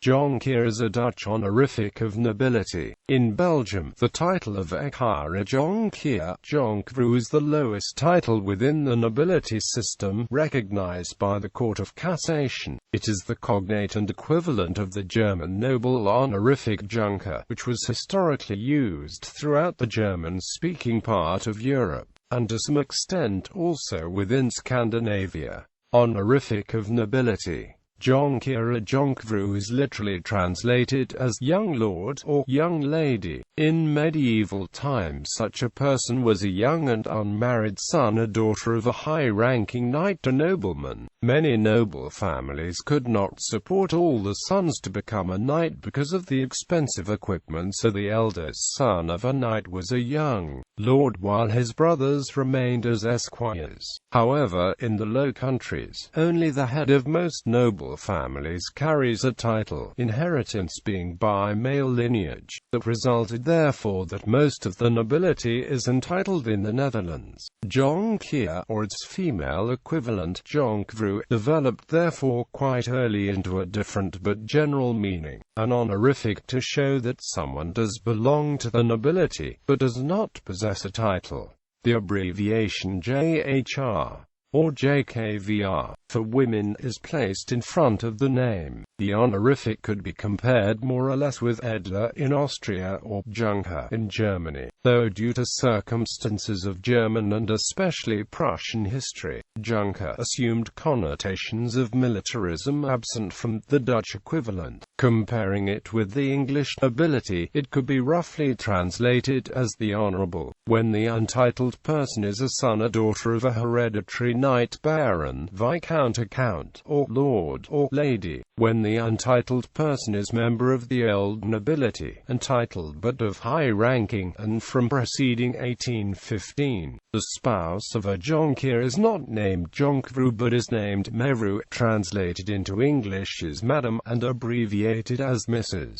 Jonkheer is a Dutch honorific of nobility. In Belgium, the title of Écuyer Jonkheer, Jonkvrouw, is the lowest title within the nobility system, recognized by the Court of Cassation. It is the cognate and equivalent of the German noble honorific Jonkheer, which was historically used throughout the German-speaking part of Europe, and to some extent also within Scandinavia. Honorific of nobility. Jonkheer Jonkvrouw is literally translated as young lord or young lady. In medieval times, such a person was a young and unmarried son or daughter of a high-ranking knight or nobleman. Many noble families could not support all the sons to become a knight because of the expensive equipment, so the eldest son of a knight was a young lord while his brothers remained as esquires. However, in the Low Countries, only the head of most noble families carries a title, inheritance being by male lineage. That resulted therefore that most of the nobility is entitled in the Netherlands. Jonkheer, or its female equivalent, Jonkvrouw, developed therefore quite early into a different but general meaning, an honorific to show that someone does belong to the nobility, but does not possess a title. The abbreviation JHR, or JKVR, for women is placed in front of the name. The honorific could be compared more or less with Edler in Austria or Jonkheer in Germany, though due to circumstances of German and especially Prussian history, Jonkheer assumed connotations of militarism absent from the Dutch equivalent. Comparing it with the English nobility, it could be roughly translated as the honorable, when the untitled person is a son or daughter of a hereditary knight, baron, viscount, count, or lord or lady, when the untitled person is member of the old nobility, entitled but of high ranking, and from preceding 1815. The spouse of a Jonkheer is not named Jonkvrouw but is named Mevrouw, translated into English as Madam, and abbreviated as Mrs.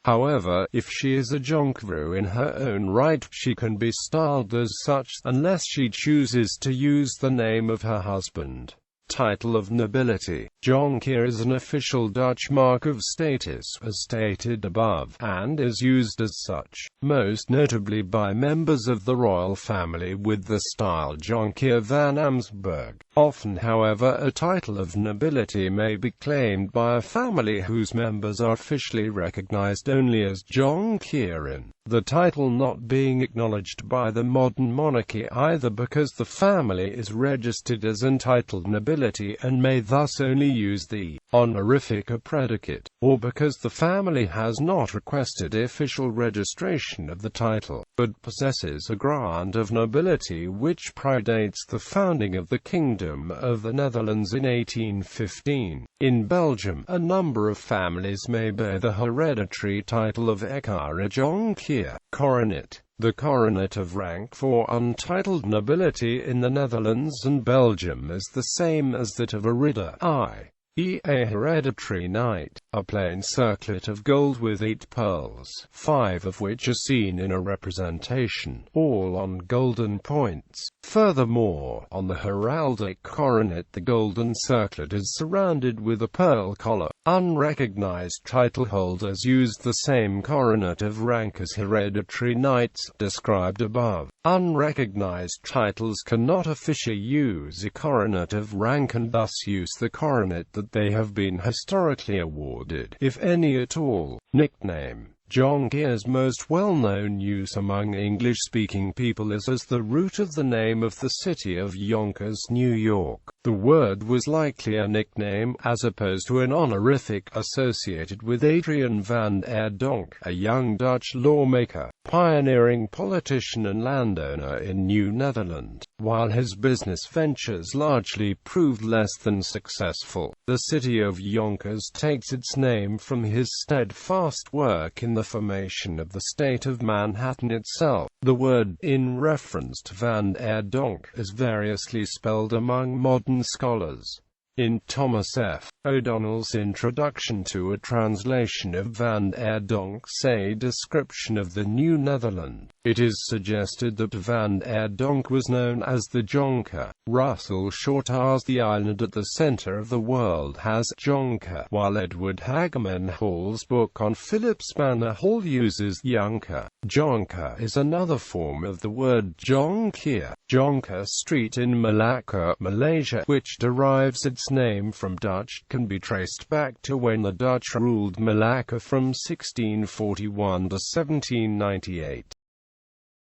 However, if she is a Jonkvrouw in her own right, she can be styled as such, unless she chooses to use the name of her husband. Title of nobility. Jonkheer is an official Dutch mark of status, as stated above, and is used as such, most notably by members of the royal family with the style Jonkheer van Amsberg. Often, however, a title of nobility may be claimed by a family whose members are officially recognized only as Jonkheeren, the title not being acknowledged by the modern monarchy either because the family is registered as entitled nobility and may thus only use the honorific or predicate, or because the family has not requested official registration of the title, but possesses a grant of nobility which predates the founding of the Kingdom of the Netherlands in 1815. In Belgium, a number of families may bear the hereditary title of Écuyer Jonkheer, cognate. The cognate of rank for untitled nobility in the Netherlands and Belgium is the same as that of a ridder, i.e. a hereditary knight, a plain circlet of gold with 8 pearls, 5 of which are seen in a representation, all on golden points. Furthermore, on the heraldic coronate the golden circlet is surrounded with a pearl collar. Unrecognized title holders use the same coronate of rank as hereditary knights, described above. Unrecognized titles cannot officially use a coronate of rank and thus use the coronate that they have been historically awarded, if any at all. Nickname. Jonkheer's most well-known use among English-speaking people is as the root of the name of the city of Yonkers, New York. The word was likely a nickname, as opposed to an honorific, associated with Adrian van der Donck, a young Dutch lawmaker, pioneering politician and landowner in New Netherland. While his business ventures largely proved less than successful, the city of Yonkers takes its name from his steadfast work in the formation of the state of Manhattan itself. The word, in reference to van der Donck, is variously spelled among modern scholars. In Thomas F. O'Donnell's introduction to a translation of Van der Donk's A Description of the New Netherland. It is suggested that Van der Donk was known as the Jonkheer. Russell Short's The Island at the Center of the World has Jonkheer, while Edward Hageman Hall's book on Philip Spanner Hall uses Jonkheer. Jonkheer is another form of the word Jonkheer. Jonkheer Street in Malacca, Malaysia, which derives its name from Dutch, can be traced back to when the Dutch ruled Malacca from 1641 to 1798.